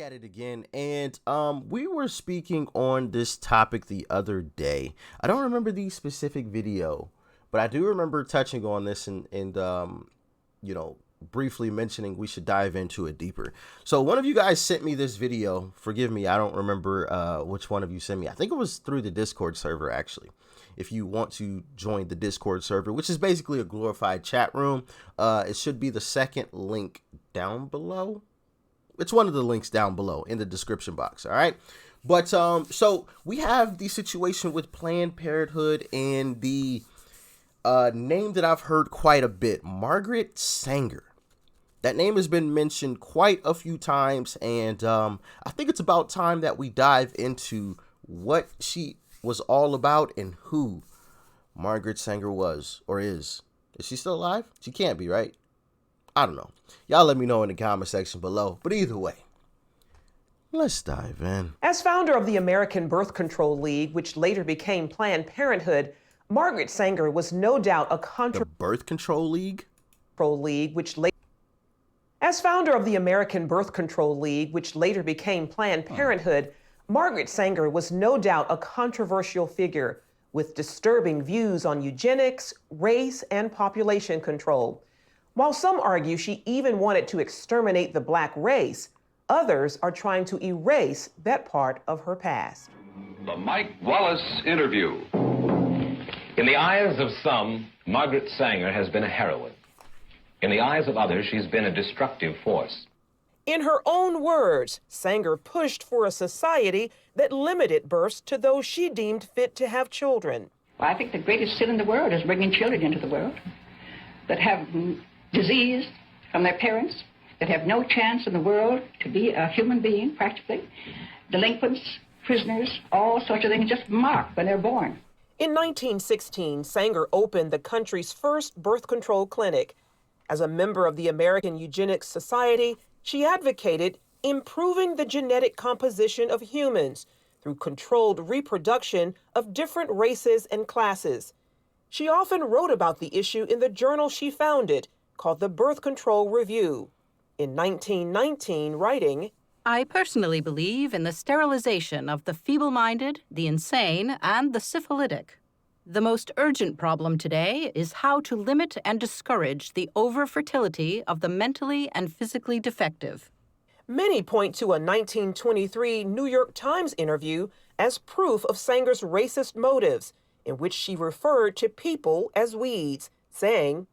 at it again, and we were speaking on this topic the other day. I don't remember the specific video, but I do remember touching on this and you know, briefly mentioning we should dive into it deeper. So one of you guys sent me this video. Forgive me, I don't remember which one of you sent me. I think it was through the Discord server, actually. If you want to join the Discord server, which is basically a glorified chat room, it should be the second link down below. It's one of the links down below in the description box. All right. But so we have the situation with Planned Parenthood and the name that I've heard quite a bit, Margaret Sanger. That name has been mentioned quite a few times, and I think it's about time that we dive into what she was all about and who Margaret Sanger was or is. Is she still alive? She can't be, right? I don't know. Y'all let me know in the comment section below. But either way, let's dive in. As founder of the American Birth Control League, which later became Planned Parenthood, Margaret Sanger was no doubt a The Birth Control League? As founder of the American Birth Control League, which later became Planned Parenthood, Margaret Sanger was no doubt a controversial figure with disturbing views on eugenics, race, and population control. While some argue she even wanted to exterminate the Black race, others are trying to erase that part of her past. The Mike Wallace Interview. In the eyes of some, Margaret Sanger has been a heroine. In the eyes of others, she's been a destructive force. In her own words, Sanger pushed for a society that limited births to those she deemed fit to have children. Well, I think the greatest sin in the world is bringing children into the world that have disease from their parents, that have no chance in the world to be a human being, practically. Delinquents, prisoners, all sorts of things just marked when they're born. In 1916, Sanger opened the country's first birth control clinic. As a member of the American Eugenics Society, she advocated improving the genetic composition of humans through controlled reproduction of different races and classes. She often wrote about the issue in the journal she founded, called the Birth Control Review. In 1919, writing, I personally believe in the sterilization of the feeble-minded, the insane, and the syphilitic. The most urgent problem today is how to limit and discourage the over-fertility of the mentally and physically defective. Many point to a 1923 New York Times interview as proof of Sanger's racist motives, in which she referred to people as weeds, saying,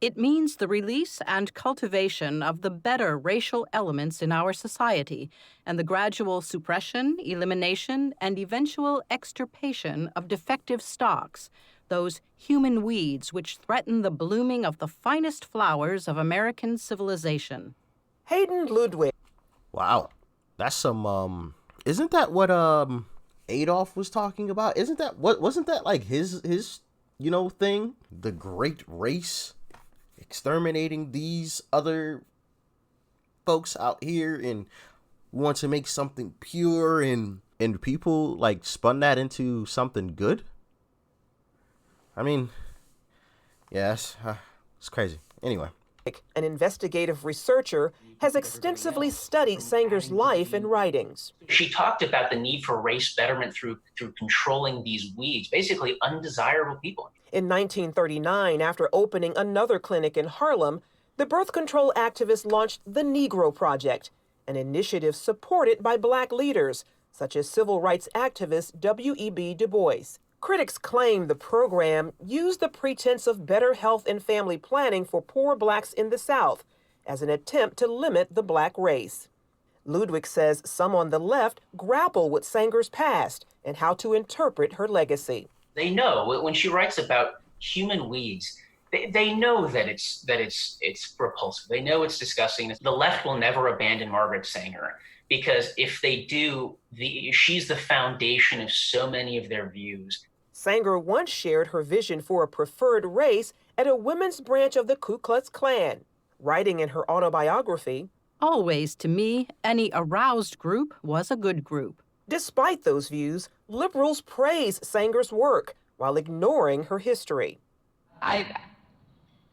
It means the release and cultivation of the better racial elements in our society and the gradual suppression, elimination, and eventual extirpation of defective stocks, those human weeds which threaten the blooming of the finest flowers of American civilization. Hayden Ludwig. Wow. That's some, isn't that what, Adolf was talking about? Wasn't that like his, you know, thing? The Great Race? Exterminating these other folks out here and want to make something pure, and people like spun that into something good. I mean, yes, it's crazy. Anyway, an investigative researcher, has extensively studied Sanger's life and writings. She talked about the need for race betterment through controlling these weeds, basically undesirable people. In 1939, after opening another clinic in Harlem, the birth control activist launched the Negro Project, an initiative supported by Black leaders, such as civil rights activist W.E.B. Du Bois. Critics claim the program used the pretense of better health and family planning for poor Blacks in the South as an attempt to limit the Black race. Ludwig says some on the left grapple with Sanger's past and how to interpret her legacy. They know when she writes about human weeds, they know that it's repulsive. They know it's disgusting. The left will never abandon Margaret Sanger, because if they do, she's the foundation of so many of their views. Sanger once shared her vision for a preferred race at a women's branch of the Ku Klux Klan, writing in her autobiography, Always, to me, any aroused group was a good group. Despite those views, liberals praise Sanger's work while ignoring her history. I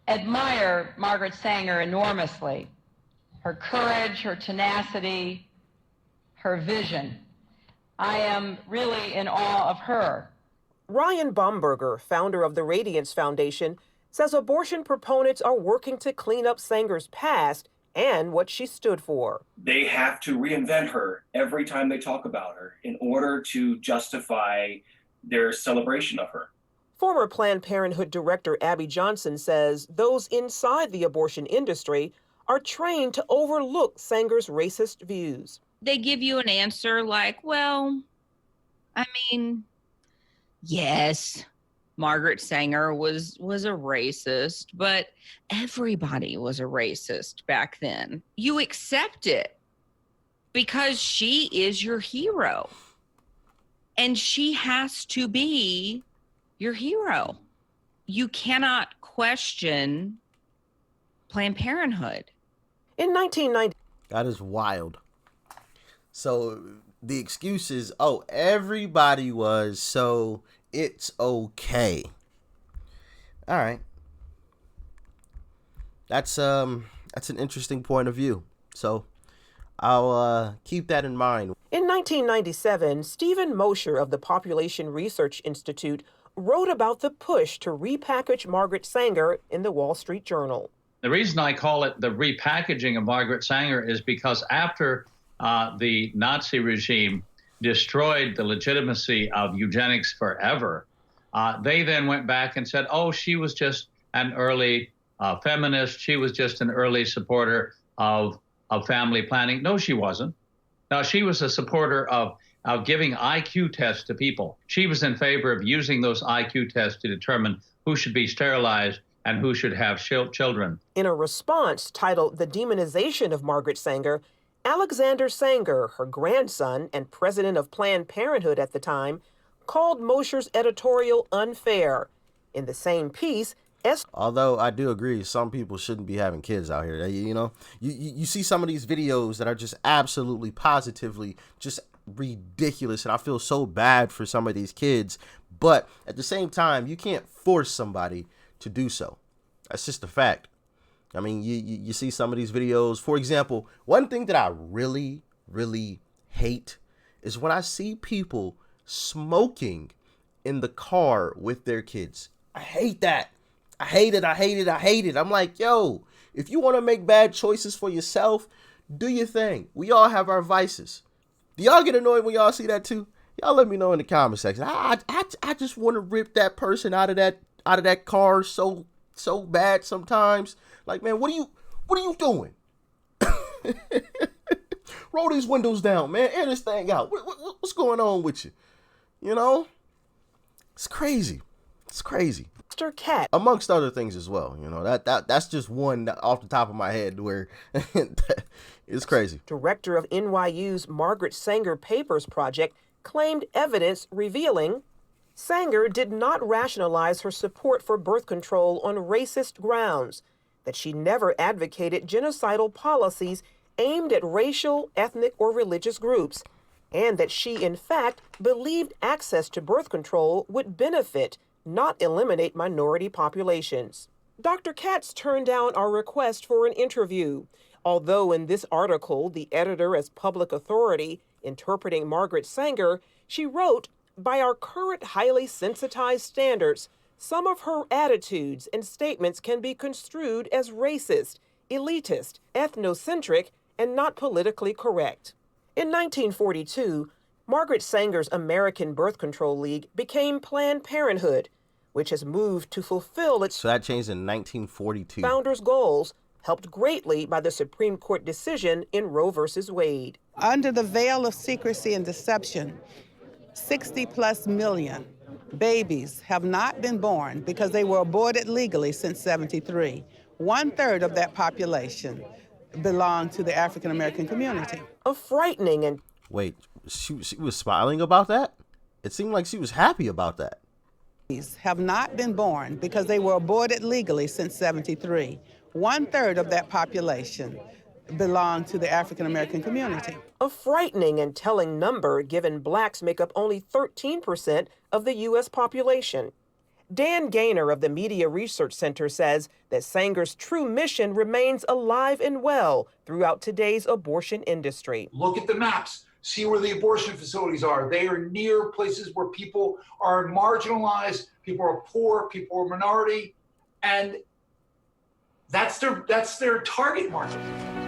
admire Margaret Sanger enormously. Her courage, her tenacity, her vision. I am really in awe of her. Ryan Baumberger, founder of the Radiance Foundation, says abortion proponents are working to clean up Sanger's past and what she stood for. They have to reinvent her every time they talk about her in order to justify their celebration of her. Former Planned Parenthood director Abby Johnson says those inside the abortion industry are trained to overlook Sanger's racist views. They give you an answer like, well, I mean, yes, Margaret Sanger was a racist, but everybody was a racist back then. You accept it because she is your hero. And she has to be your hero. You cannot question Planned Parenthood. In 1990, That is wild. So the excuse is, oh, everybody was, so it's okay. All right. That's an interesting point of view. So I'll keep that in mind. In 1997, Stephen Mosher of the Population Research Institute wrote about the push to repackage Margaret Sanger in the Wall Street Journal. The reason I call it the repackaging of Margaret Sanger is because after the Nazi regime destroyed the legitimacy of eugenics forever, they then went back and said, oh, she was just an early feminist. She was just an early supporter of family planning. No, she wasn't. No, she was a supporter of giving IQ tests to people. She was in favor of using those IQ tests to determine who should be sterilized and who should have children. In a response titled The Demonization of Margaret Sanger, Alexander Sanger, her grandson and president of Planned Parenthood at the time, called Mosher's editorial unfair. In the same piece, although I do agree, some people shouldn't be having kids out here. You know, you see some of these videos that are just absolutely positively just ridiculous, and I feel so bad for some of these kids. But at the same time, you can't force somebody to do so. That's just a fact. I mean, you see some of these videos. For example, one thing that I really, really hate is when I see people smoking in the car with their kids. I hate that. I hate it. I hate it. I hate it. I'm like, yo, if you want to make bad choices for yourself, do your thing. We all have our vices. Do y'all get annoyed when y'all see that too? Y'all let me know in the comment section. I just want to rip that person out of that car so bad sometimes. Like, man, what are you doing? Roll these windows down, man. Air this thing out. What's going on with you? You know? It's crazy. It's crazy. Mr. Cat, amongst other things as well. You know, that's just one off the top of my head where it's crazy. Director of NYU's Margaret Sanger Papers Project, claimed evidence revealing Sanger did not rationalize her support for birth control on racist grounds, that she never advocated genocidal policies aimed at racial, ethnic, or religious groups, and that she, in fact, believed access to birth control would benefit, not eliminate minority populations. Dr. Katz turned down our request for an interview, although in this article, the editor as public authority interpreting Margaret Sanger, she wrote, by our current highly sensitized standards, some of her attitudes and statements can be construed as racist, elitist, ethnocentric, and not politically correct. In 1942, Margaret Sanger's American Birth Control League became Planned Parenthood, which has moved to fulfill its so that changed in 1942. Founders' goals, helped greatly by the Supreme Court decision in Roe v. Wade. Under the veil of secrecy and deception, 60+ million babies have not been born because they were aborted legally since '73. 1/3 of that population belong to the African American community. A frightening and... Wait, she was smiling about that? It seemed like she was happy about that. Have not been born because they were aborted legally since '73. 1/3 of that population belong to the African American community. A frightening and telling number given blacks make up only 13% of the U.S. population. Dan Gaynor of the Media Research Center says that Sanger's true mission remains alive and well throughout today's abortion industry. Look at the maps. See where the abortion facilities are. They are near places where people are marginalized, people are poor, people are minority, and that's their target market.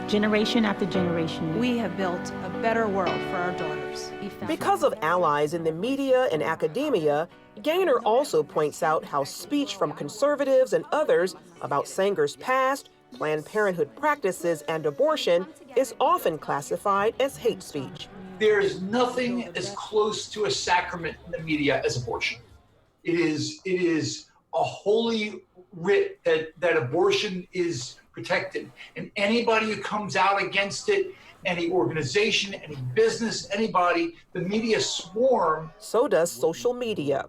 Generation after generation, we have built a better world for our daughters. Because of allies in the media and academia, Gaynor also points out how speech from conservatives and others about Sanger's past, Planned Parenthood practices, and abortion is often classified as hate speech. There is nothing as close to a sacrament in the media as abortion. It is a holy writ that abortion is protected. And anybody who comes out against it, any organization, any business, anybody, the media swarm. So does social media.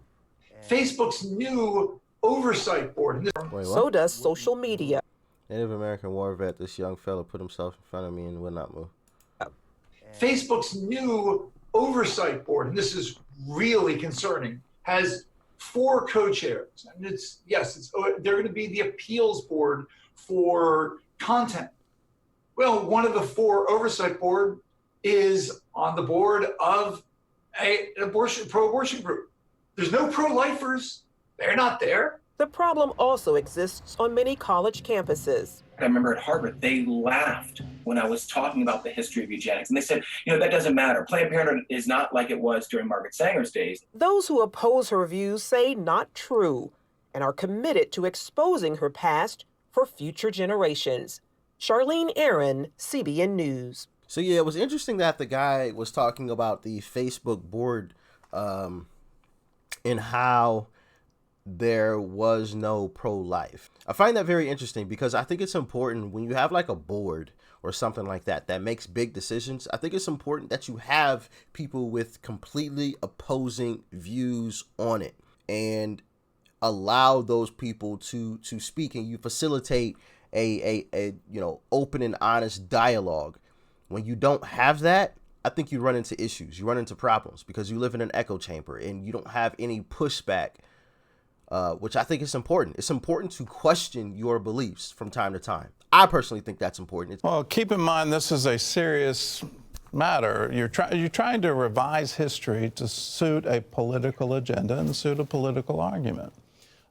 Facebook's new oversight board. So does social media. Native American war vet, this young fella put himself in front of me and would not move. Facebook's new oversight board, and this is really concerning, has 4 co-chairs. And they're going to be the appeals board for content. Well, one of the 4 oversight board is on the board of an pro-abortion group. There's no pro-lifers. They're not there. The problem also exists on many college campuses. I remember at Harvard, they laughed when I was talking about the history of eugenics. And they said, that doesn't matter. Planned Parenthood is not like it was during Margaret Sanger's days. Those who oppose her views say not true and are committed to exposing her past for future generations. Charlene Aaron, CBN News. So yeah, it was interesting that the guy was talking about the Facebook board and how there was no pro-life. I find that very interesting because I think it's important when you have like a board or something like that that makes big decisions. I think it's important that you have people with completely opposing views on it and allow those people to speak, and you facilitate a open and honest dialogue. When you don't have that, I think you run into issues, you run into problems because you live in an echo chamber and you don't have any pushback, which I think is important. It's important to question your beliefs from time to time. I personally think that's important. Well, keep in mind, this is a serious matter. You're trying to revise history to suit a political agenda and suit a political argument.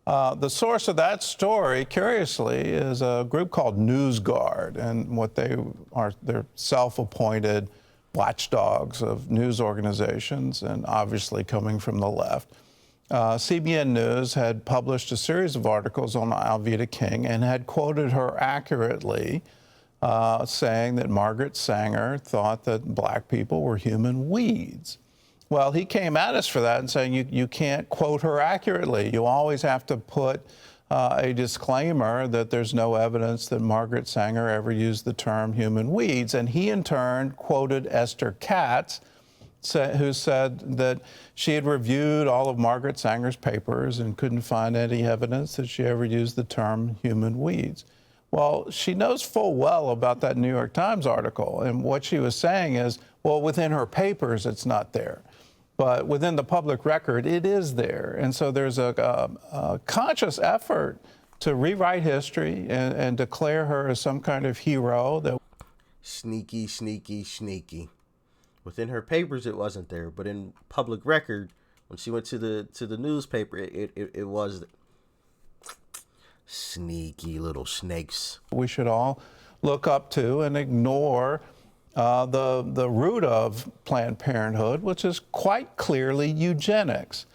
The source of that story, curiously, is a group called NewsGuard, and what they're self-appointed watchdogs of news organizations, and obviously coming from the left. CBN News had published a series of articles on Alveda King and had quoted her accurately, saying that Margaret Sanger thought that black people were human weeds. Well, he came at us for that and saying you can't quote her accurately. You always have to put a disclaimer that there's no evidence that Margaret Sanger ever used the term human weeds. And he, in turn, quoted Esther Katz, who said that she had reviewed all of Margaret Sanger's papers and couldn't find any evidence that she ever used the term human weeds. Well, she knows full well about that New York Times article, and what she was saying is, well, within her papers, it's not there. But within the public record, it is there. And so there's a conscious effort to rewrite history and declare her as some kind of hero. That Sneaky, sneaky, sneaky. Within her papers, it wasn't there. But in public record, when she went to the newspaper, it was. Sneaky little snakes. We should all look up to and ignore the root of Planned Parenthood, which is quite clearly eugenics.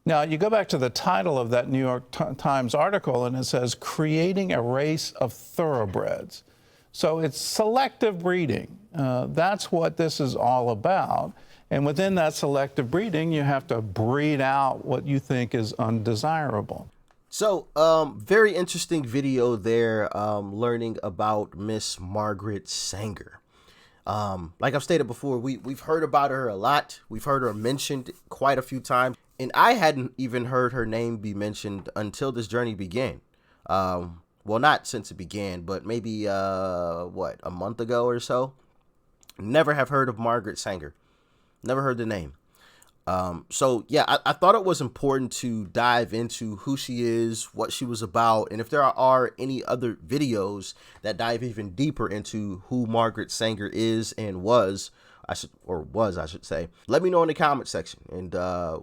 Now, you go back to the title of that New York Times article, and it says, "Creating a Race of Thoroughbreds." So it's selective breeding. That's what this is all about. And within that selective breeding, you have to breed out what you think is undesirable. So, very interesting video there, learning about Miss Margaret Sanger. Like I've stated before, we've heard about her a lot. We've heard her mentioned quite a few times. And I hadn't even heard her name be mentioned until this journey began. Well, not since it began, but maybe, a month ago or so. Never have heard of Margaret Sanger. Never heard the name. So yeah, I thought it was important to dive into who she is, what she was about, and if there are any other videos that dive even deeper into who Margaret Sanger is and was, I should say. Let me know in the comment section, and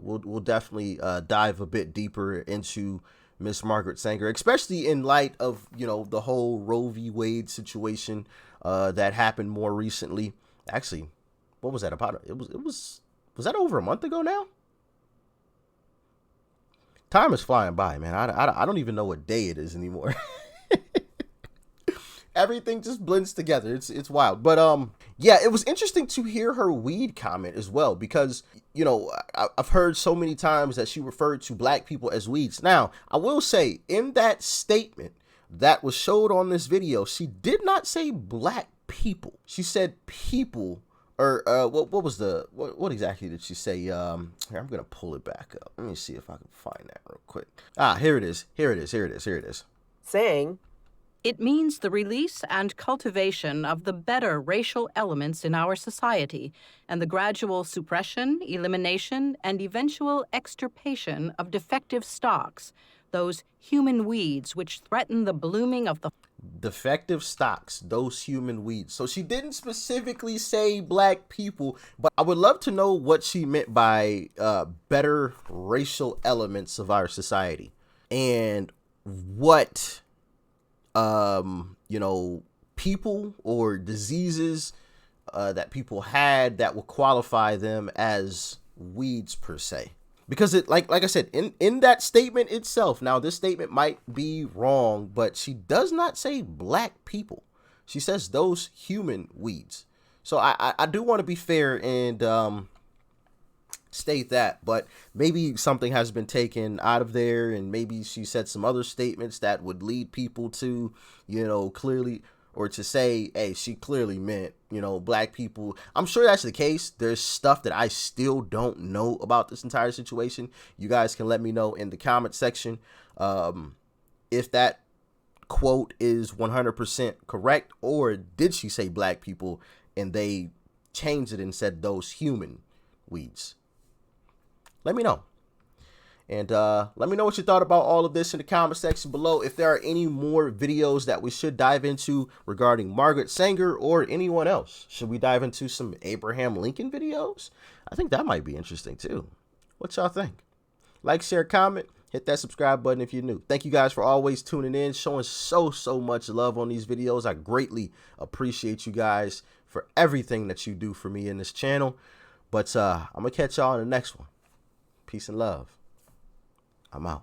we'll definitely dive a bit deeper into Miss Margaret Sanger, especially in light of, you know, the whole Roe v. Wade situation that happened more recently. Actually, what was that about? Was that over a month ago now? Time is flying by, man. I don't even know what day it is anymore. Everything just blends together. It's wild. But yeah, it was interesting to hear her weed comment as well, because, you know, I've heard so many times that she referred to black people as weeds. Now, I will say, in that statement that was showed on this video, she did not say black people. She said people, or what exactly did she say? Here, I'm gonna pull it back up. Let me see if I can find that real quick. Here it is. Saying, it means the release and cultivation of the better racial elements in our society and the gradual suppression, elimination, and eventual extirpation of defective stocks, those human weeds which threaten the blooming of the defective stocks, those human weeds. So she didn't specifically say black people, but I would love to know what she meant by better racial elements of our society, and what you know, people or diseases that people had that would qualify them as weeds per se. Because it, like I said, in that statement itself, now this statement might be wrong, but she does not say black people. She says those human weeds. So I do want to be fair and state that, but maybe something has been taken out of there, and maybe she said some other statements that would lead people to, you know, clearly, or to say, hey, she clearly meant, you know, black people. I'm sure that's the case. There's stuff that I still don't know about this entire situation. You guys can let me know in the comment section if that quote is 100% correct, or did she say black people and they changed it and said those human weeds. Let me know. And let me know what you thought about all of this in the comment section below. If there are any more videos that we should dive into regarding Margaret Sanger or anyone else. Should we dive into some Abraham Lincoln videos? I think that might be interesting too. What y'all think? Like, share, comment, hit that subscribe button if you're new. Thank you guys for always tuning in, showing so much love on these videos. I greatly appreciate you guys for everything that you do for me in this channel. But I'm going to catch y'all in the next one. Peace and love. I'm out.